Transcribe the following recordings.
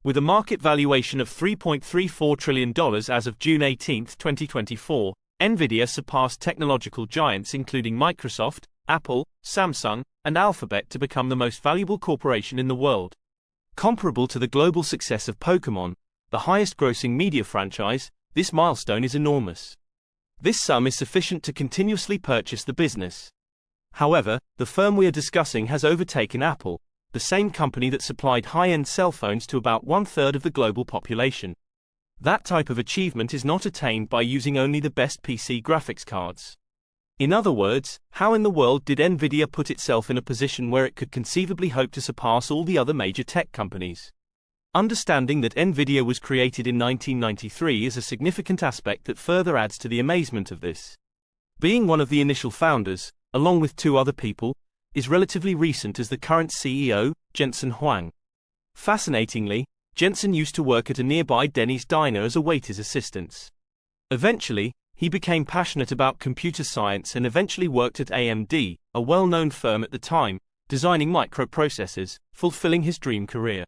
With a market valuation of $3.34 trillion as of June 18, 2024, NVIDIA surpassed technological giants including Microsoft, Apple, Samsung, and Alphabet to become the most valuable corporation in the world. Comparable to the global success of Pokémon, the highest-grossing media franchise, this milestone is enormous. This sum is sufficient to continuously purchase the business. However, the firm we are discussing has overtaken Apple, the same company that supplied high-end cell phones to about one-third of the global population. That type of achievement is not attained by using only the best PC graphics cards. In other words, how in the world did NVIDIA put itself in a position where it could conceivably hope to surpass all the other major tech companies? Understanding that NVIDIA was created in 1993 is a significant aspect that further adds to the amazement of this. Being one of the initial founders, along with two other people, is relatively recent as the current CEO, Jensen Huang. Fascinatingly, Jensen used to work at a nearby Denny's diner as a waiter's assistant. Eventually, he became passionate about computer science and eventually worked at AMD, a well-known firm at the time, designing microprocessors, fulfilling his dream career.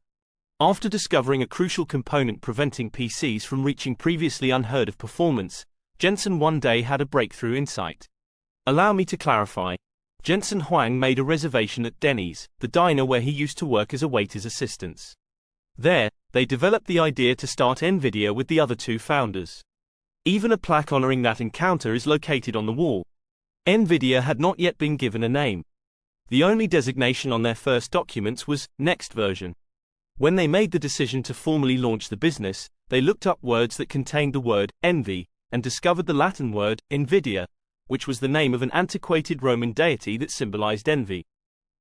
After discovering a crucial component preventing PCs from reaching previously unheard of performance, Jensen one day had a breakthrough insight. Allow me to clarify. Jensen Huang made a reservation at Denny's, the diner where he used to work as a waiter's assistant. There, they developed the idea to start NVIDIA with the other two founders. Even a plaque honoring that encounter is located on the wall. NVIDIA had not yet been given a name. The only designation on their first documents was Next Version. When they made the decision to formally launch the business, they looked up words that contained the word envy and discovered the Latin word NVIDIA, which was the name of an antiquated Roman deity that symbolized envy.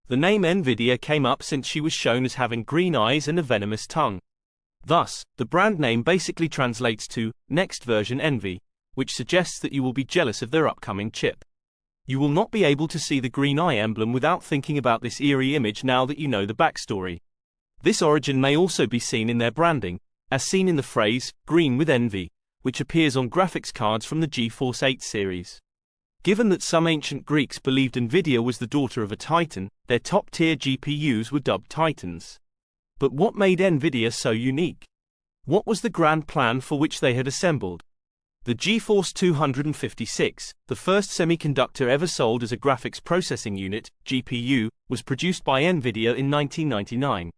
The name NVIDIA came up since she was shown as having green eyes and a venomous tongue. Thus, the brand name basically translates to Next Version Envy, which suggests that you will be jealous of their upcoming chip. You will not be able to see the green eye emblem without thinking about this eerie image now that you know the backstory. This origin may also be seen in their branding, as seen in the phrase, green with envy, which appears on graphics cards from the GeForce 8 series. Given that some ancient Greeks believed NVIDIA was the daughter of a titan, their top-tier GPUs were dubbed titans. But what made NVIDIA so unique? What was the grand plan for which they had assembled? The GeForce 256, the first semiconductor ever sold as a graphics processing unit, GPU, was produced by NVIDIA in 1999.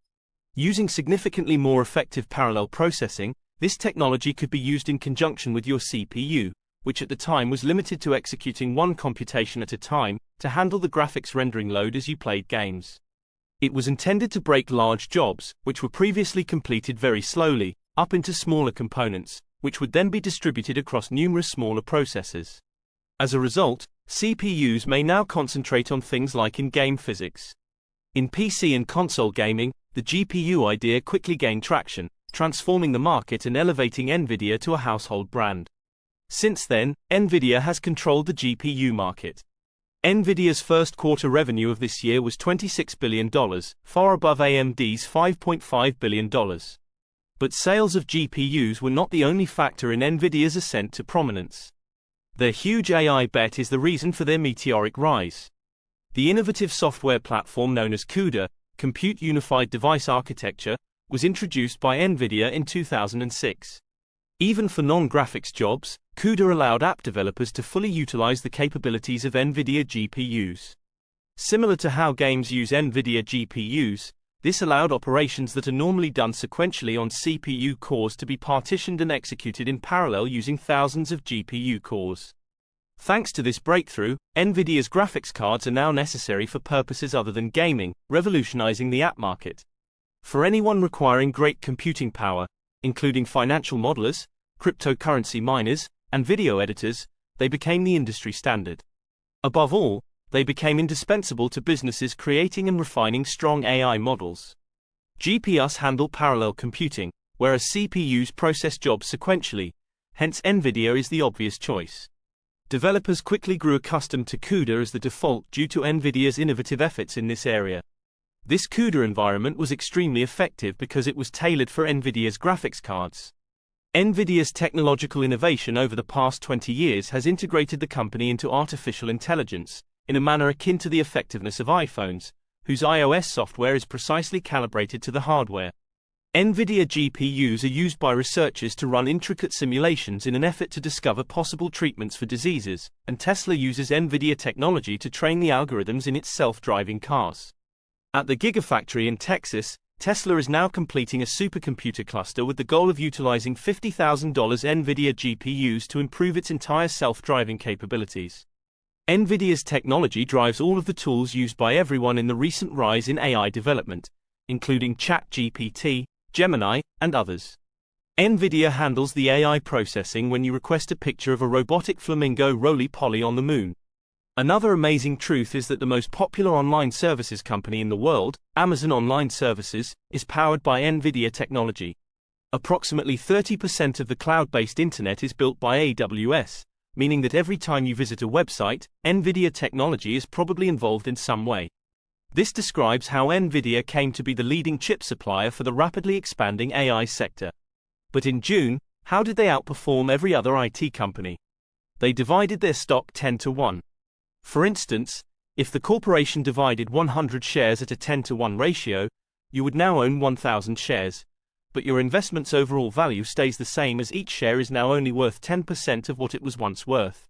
Using significantly more effective parallel processing, this technology could be used in conjunction with your CPU, which at the time was limited to executing one computation at a time, to handle the graphics rendering load as you played games. It was intended to break large jobs, which were previously completed very slowly, up into smaller components, which would then be distributed across numerous smaller processors. As a result, CPUs may now concentrate on things like in-game physics. In PC and console gaming, the GPU idea quickly gained traction, transforming the market and elevating NVIDIA to a household brand. Since then, NVIDIA has controlled the GPU market. NVIDIA's first quarter revenue of this year was $26 billion, far above AMD's $5.5 billion. But sales of GPUs were not the only factor in NVIDIA's ascent to prominence. Their huge AI bet is the reason for their meteoric rise. The innovative software platform known as CUDA, Compute Unified Device Architecture, was introduced by NVIDIA in 2006. Even for non-graphics jobs, CUDA allowed app developers to fully utilize the capabilities of NVIDIA GPUs. Similar to how games use NVIDIA GPUs, this allowed operations that are normally done sequentially on CPU cores to be partitioned and executed in parallel using thousands of GPU cores. Thanks to this breakthrough, NVIDIA's graphics cards are now necessary for purposes other than gaming, revolutionizing the app market. For anyone requiring great computing power, including financial modelers, cryptocurrency miners, and video editors, they became the industry standard. Above all, they became indispensable to businesses creating and refining strong AI models. GPUs handle parallel computing, whereas CPUs process jobs sequentially, hence NVIDIA is the obvious choice. Developers quickly grew accustomed to CUDA as the default due to NVIDIA's innovative efforts in this area. This CUDA environment was extremely effective because it was tailored for NVIDIA's graphics cards. NVIDIA's technological innovation over the past 20 years has integrated the company into artificial intelligence, in a manner akin to the effectiveness of iPhones, whose iOS software is precisely calibrated to the hardware. NVIDIA GPUs are used by researchers to run intricate simulations in an effort to discover possible treatments for diseases, and Tesla uses NVIDIA technology to train the algorithms in its self-driving cars. At the Gigafactory in Texas, Tesla is now completing a supercomputer cluster with the goal of utilizing $50,000 NVIDIA GPUs to improve its entire self-driving capabilities. NVIDIA's technology drives all of the tools used by everyone in the recent rise in AI development, including ChatGPT, Gemini, and others. NVIDIA handles the AI processing when you request a picture of a robotic flamingo roly-poly on the moon. Another amazing truth is that the most popular online services company in the world, Amazon Online Services, is powered by NVIDIA technology. Approximately 30% of the cloud-based internet is built by AWS, meaning that every time you visit a website, NVIDIA technology is probably involved in some way. This describes how NVIDIA came to be the leading chip supplier for the rapidly expanding AI sector. But in June, how did they outperform every other IT company? They divided their stock 10-1. For instance, if the corporation divided 100 shares at a 10-1 ratio, you would now own 1,000 shares, but your investment's overall value stays the same as each share is now only worth 10% of what it was once worth.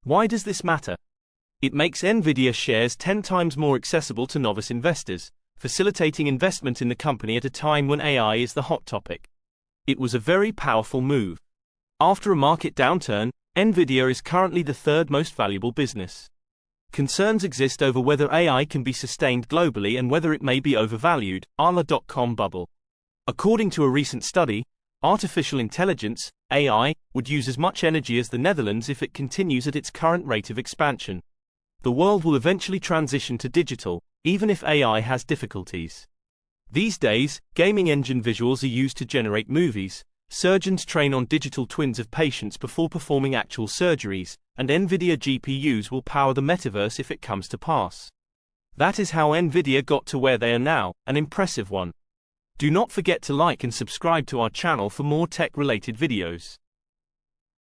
Why does this matter? It makes NVIDIA shares 10 times more accessible to novice investors, facilitating investment in the company at a time when AI is the hot topic. It was a very powerful move. After a market downturn, NVIDIA is currently the third most valuable business. Concerns exist over whether AI can be sustained globally and whether it may be overvalued, a la dot-com bubble. According to a recent study, artificial intelligence, AI, would use as much energy as the Netherlands if it continues at its current rate of expansion. The world will eventually transition to digital, even if AI has difficulties. These days, gaming engine visuals are used to generate movies, surgeons train on digital twins of patients before performing actual surgeries, and NVIDIA GPUs will power the metaverse if it comes to pass. That is how NVIDIA got to where they are now, an impressive one. Do not forget to like and subscribe to our channel for more tech-related videos.